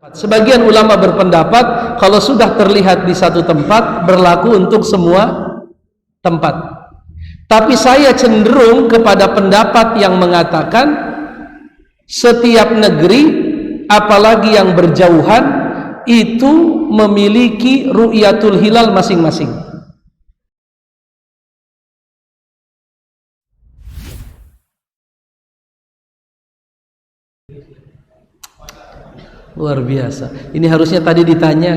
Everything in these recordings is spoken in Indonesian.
Sebagian ulama berpendapat kalau sudah terlihat di satu tempat berlaku untuk semua tempat. Tapi saya cenderung kepada pendapat yang mengatakan setiap negeri, apalagi yang berjauhan, itu memiliki ru'yatul hilal masing-masing. Luar biasa. Ini harusnya tadi ditanya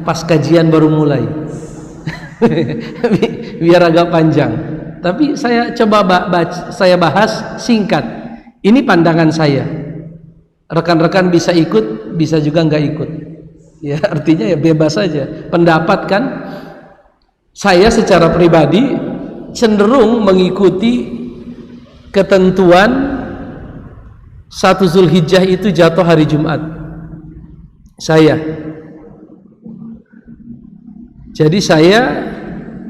pas kajian baru mulai. Biar agak panjang. Tapi saya coba saya bahas singkat. Ini pandangan saya. Rekan-rekan bisa ikut, bisa juga nggak ikut. Ya, artinya ya bebas saja. Pendapat kan. Saya secara pribadi cenderung mengikuti ketentuan 1 Zulhijjah itu jatuh hari Jumat. Jadi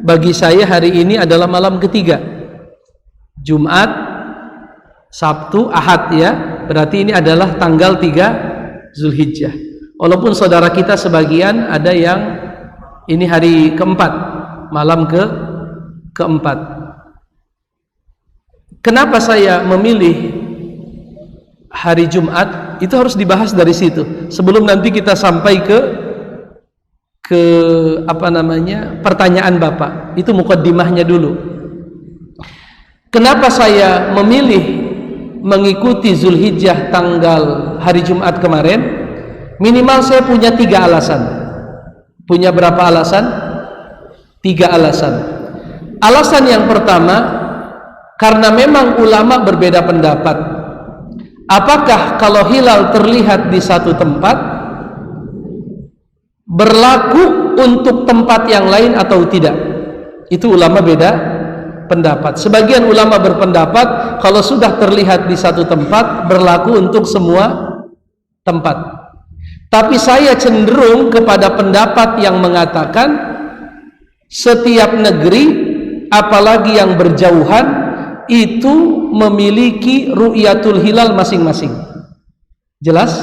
bagi saya hari ini adalah malam ketiga, Jumat, Sabtu, Ahad ya, berarti ini adalah tanggal 3 Zulhijjah. Walaupun saudara kita sebagian ada yang ini hari keempat, malam keempat. Kenapa saya memilih hari Jumat? Itu harus dibahas dari situ sebelum nanti kita sampai ke pertanyaan Bapak. Itu mukaddimahnya dulu. Kenapa saya memilih mengikuti Zulhijjah tanggal hari Jumat kemarin? Minimal saya punya 3 alasan. Punya berapa alasan? 3 alasan. Alasan yang pertama, karena memang ulama berbeda pendapat. Apakah kalau hilal terlihat di satu tempat berlaku untuk tempat yang lain atau tidak? Itu ulama beda pendapat. Sebagian ulama berpendapat kalau sudah terlihat di satu tempat berlaku untuk semua tempat. Tapi saya cenderung kepada pendapat yang mengatakan setiap negeri, apalagi yang berjauhan, itu memiliki ru'yatul hilal masing-masing. Jelas?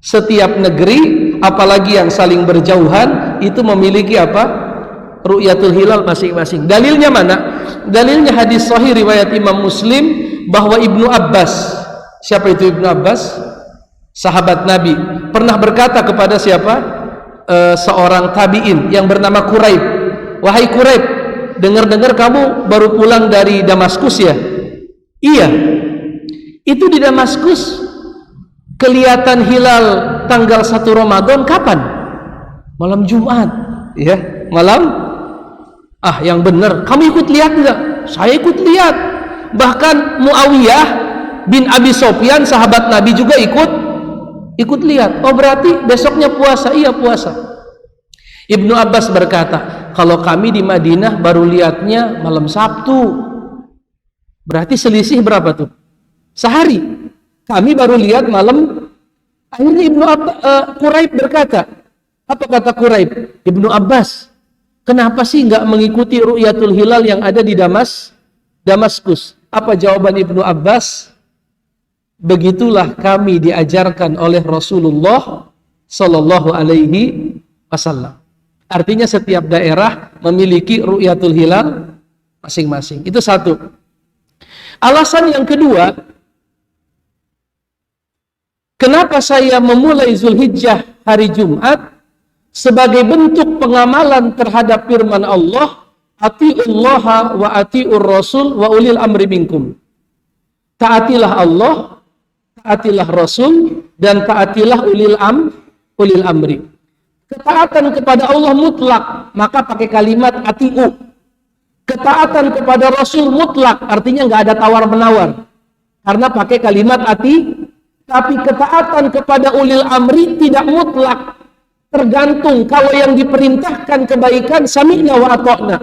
Setiap negeri, apalagi yang saling berjauhan, itu memiliki apa? Ru'yatul hilal masing-masing. Dalilnya mana? Dalilnya hadis sahih riwayat Imam Muslim bahwa Ibnu Abbas, siapa itu Ibnu Abbas? Sahabat Nabi, pernah berkata kepada siapa? Seorang tabi'in yang bernama Quraib. Wahai Quraib, dengar-dengar kamu baru pulang dari Damaskus ya? Iya. Itu di Damaskus kelihatan hilal tanggal 1 Ramadan kapan? Malam Jumat, ya, malam. Yang benar. Kamu ikut lihat enggak? Saya ikut lihat. Bahkan Muawiyah bin Abi Sofyan sahabat Nabi juga ikut lihat. Oh, berarti besoknya puasa? Iya, puasa. Ibnu Abbas berkata, kalau kami di Madinah baru lihatnya malam Sabtu. Berarti selisih berapa tuh? Sehari. Kami baru lihat malam. Akhirnya Quraib berkata, apa kata Quraib? Ibnu Abbas, kenapa sih nggak mengikuti ru'yatul hilal yang ada di Damaskus? Apa jawaban Ibnu Abbas? Begitulah kami diajarkan oleh Rasulullah Sallallahu Alaihi Wasallam. Artinya setiap daerah memiliki ru'yatul hilal masing-masing. Itu satu. Alasan yang kedua, kenapa saya memulai Zulhijjah hari Jumat sebagai bentuk pengamalan terhadap firman Allah, atiullaha wa atiur rasul wa ulil amri minkum. Taatilah Allah, taatilah Rasul, dan taatilah ulil amri. Ketaatan kepada Allah mutlak, maka pakai kalimat atiu. Ketaatan kepada Rasul mutlak, artinya nggak ada tawar-menawar, karena pakai kalimat ati. Tapi ketaatan kepada ulil amri tidak mutlak, tergantung. Kalau yang diperintahkan kebaikan, sami'na wa ata'na.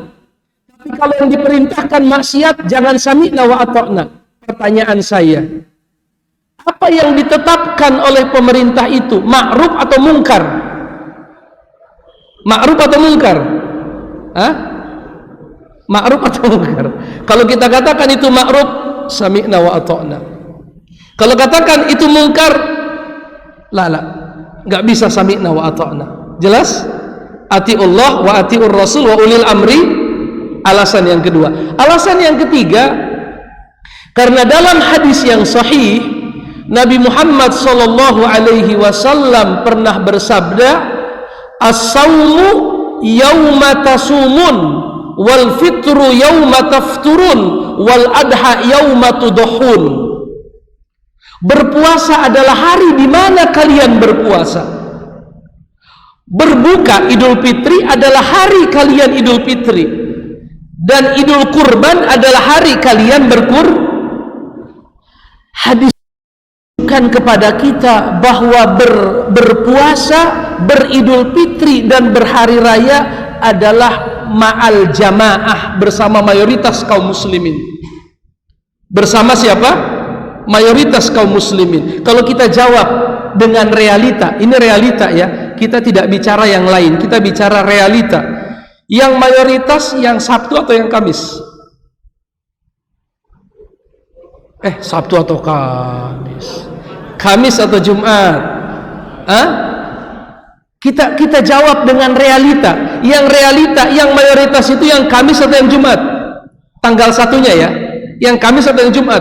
Tapi kalau yang diperintahkan maksiat, jangan sami'na wa ata'na. Pertanyaan saya, apa yang ditetapkan oleh pemerintah itu, ma'ruf atau mungkar? Ma'ruf atau mungkar? Ma'ruf atau mungkar? Kalau kita katakan itu ma'ruf, sami'na wa ata'na. Kalau katakan itu mungkar, la. nggak bisa sami'na wa ata'na. Jelas? Atiullah wa atiur rasul wa ulil amri. Alasan yang kedua. Alasan yang ketiga, karena dalam hadis yang sahih Nabi Muhammad sallallahu alaihi wasallam pernah bersabda, as-saumu yauma tasumun wal fitru yauma tafturun wal adha yauma tudhun. Berpuasa adalah hari di mana kalian berpuasa. Berbuka Idul Fitri adalah hari kalian Idul Fitri. Dan Idul Kurban adalah hari kalian Hadis menunjukkan kepada kita bahwa berpuasa, beridul fitri dan berhari raya adalah ma'al jamaah, bersama mayoritas kaum muslimin. Bersama siapa? Mayoritas kaum muslimin. Kalau kita jawab dengan realita, ini realita ya, kita tidak bicara yang lain, kita bicara realita. Yang mayoritas yang Sabtu atau yang Kamis? Sabtu atau Kamis? Kamis atau Jumat? Kita jawab dengan realita. Yang realita, yang mayoritas itu yang Kamis atau yang Jumat? Tanggal satunya ya. Yang Kamis atau yang Jumat?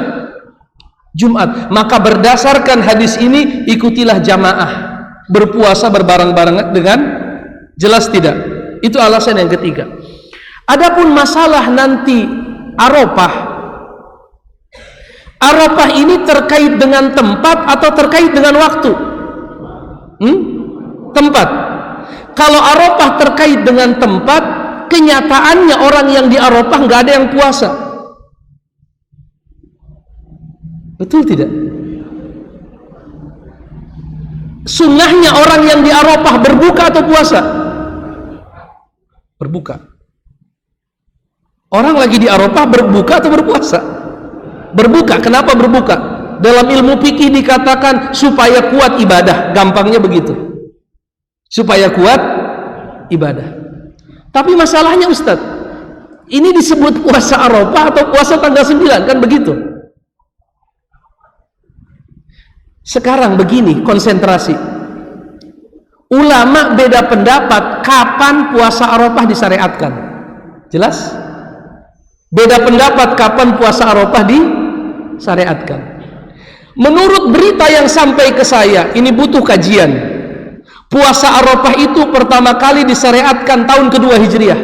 Jumat. Maka berdasarkan hadis ini ikutilah jamaah. Berpuasa berbareng-bareng dengan jelas tidak? Itu alasan yang ketiga. Adapun masalah nanti Arafah. Arafah ini terkait dengan tempat atau terkait dengan waktu? Tempat. Kalau Arafah terkait dengan tempat, kenyataannya orang yang di Arafah nggak ada yang puasa. Betul tidak? Sunnahnya orang yang di Arafah berbuka atau puasa? Berbuka. Orang lagi di Arafah berbuka atau berpuasa? Berbuka. Kenapa berbuka? Dalam ilmu fikih dikatakan supaya kuat ibadah. Gampangnya begitu. Supaya kuat ibadah. Tapi masalahnya Ustadz, ini disebut puasa Arafah atau puasa tanggal 9? Kan begitu. Sekarang begini, konsentrasi. Ulama beda pendapat kapan puasa Arafah disyariatkan. Jelas? Beda pendapat kapan puasa Arafah disyariatkan. Menurut berita yang sampai ke saya, ini butuh kajian. Puasa Arafah itu pertama kali disyariatkan tahun kedua Hijriah.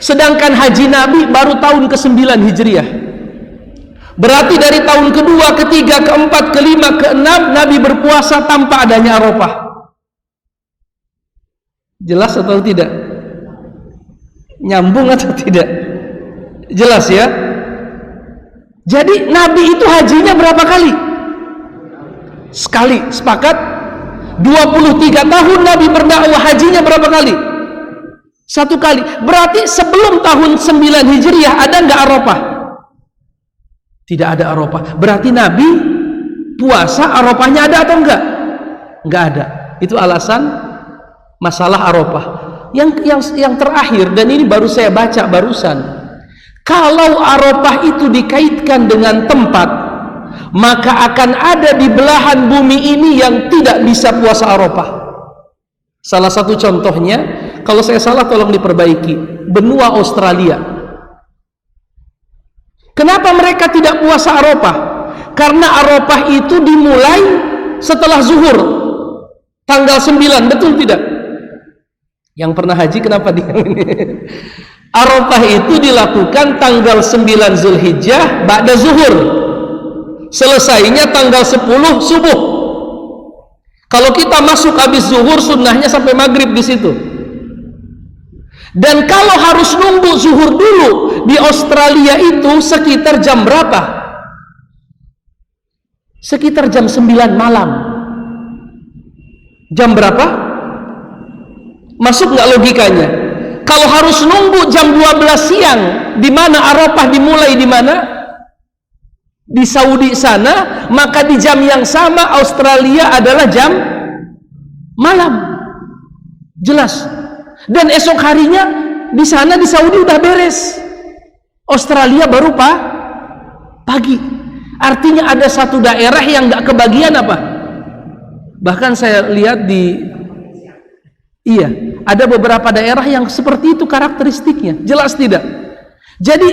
Sedangkan haji Nabi baru tahun ke-9 Hijriah. Berarti dari tahun kedua, ketiga, keempat, kelima, keenam Nabi berpuasa tanpa adanya Arafah. Jelas atau tidak? Nyambung atau tidak? Jelas ya? Jadi Nabi itu hajinya berapa kali? Sekali. Sepakat? 23 tahun Nabi berdakwah, hajinya berapa kali? 1 kali. Berarti sebelum tahun 9 Hijriah ada nggak Arafah? Tidak ada Arafah. Berarti Nabi puasa Arafahnya ada atau enggak? Enggak ada. Itu alasan masalah Arafah. Yang terakhir, dan ini baru saya baca barusan. Kalau Arafah itu dikaitkan dengan tempat, maka akan ada di belahan bumi ini yang tidak bisa puasa Arafah. Salah satu contohnya, kalau saya salah tolong diperbaiki, benua Australia. Kenapa mereka tidak puasa Arafah? Karena Arafah itu dimulai setelah zuhur tanggal 9, betul tidak? Yang pernah haji kenapa dia ini? Arafah itu dilakukan tanggal 9 Zulhijjah ba'da zuhur. Selesainya tanggal 10 subuh. Kalau kita masuk habis zuhur, sunnahnya sampai maghrib di situ. Dan kalau harus nunggu zuhur dulu di Australia itu sekitar jam berapa? Sekitar jam 9 malam. Jam berapa? Masuk nggak logikanya? Kalau harus nunggu jam 12 siang, di mana Arafah dimulai di mana? Di Saudi sana, maka di jam yang sama Australia adalah jam malam. Jelas. Dan esok harinya di sana di Saudi udah beres. Australia baru pagi. Artinya ada satu daerah yang nggak kebagian apa? Bahkan saya lihat ada beberapa daerah yang seperti itu karakteristiknya. Jelas tidak? Jadi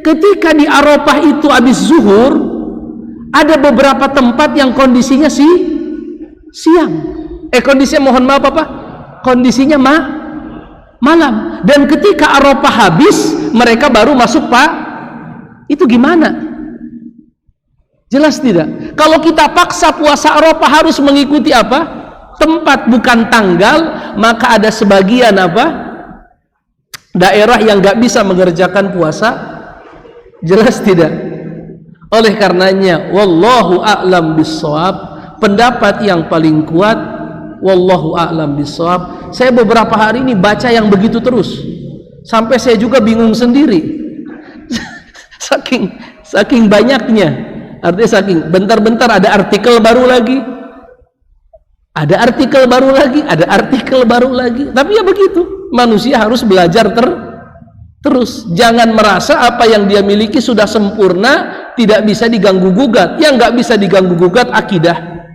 ketika di Arafah itu habis zuhur, ada beberapa tempat yang kondisinya siang. Kondisinya mohon maaf apa? Kondisinya malam. Dan ketika Arafah habis, mereka baru masuk itu gimana? Jelas tidak? Kalau kita paksa puasa Arafah harus mengikuti apa? Tempat bukan tanggal, maka ada sebagian daerah yang nggak bisa mengerjakan puasa. Jelas tidak? Oleh karenanya, wallahu a'lam bissawab, pendapat yang paling kuat, wallahu a'lam bissawab. Saya beberapa hari ini baca yang begitu terus, sampai saya juga bingung sendiri. saking banyaknya. Artinya saking bentar-bentar ada artikel baru lagi, ada artikel baru lagi, ada artikel baru lagi. Tapi ya begitu, manusia harus belajar terus. Jangan merasa apa yang dia miliki sudah sempurna, tidak bisa diganggu gugat. Yang nggak bisa diganggu gugat akidah.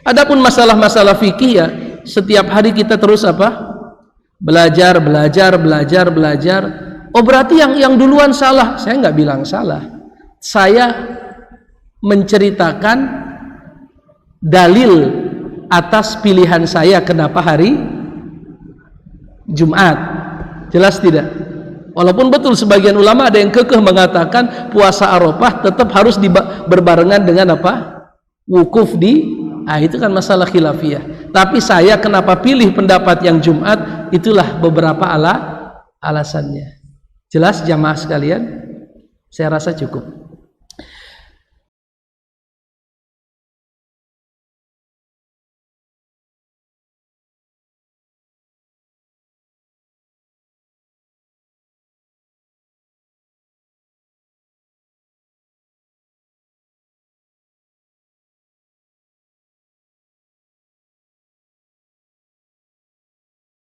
Adapun masalah-masalah fikih ya, setiap hari kita terus belajar. Oh berarti yang duluan salah? Saya nggak bilang salah. Saya menceritakan dalil atas pilihan saya kenapa hari Jumat. Jelas tidak? Walaupun betul sebagian ulama ada yang kekeh mengatakan puasa Arafah tetap harus berbarengan dengan wukuf itu kan masalah khilafiyah. Tapi saya kenapa pilih pendapat yang Jumat, itulah beberapa alasannya. Jelas jamaah sekalian? Saya rasa cukup.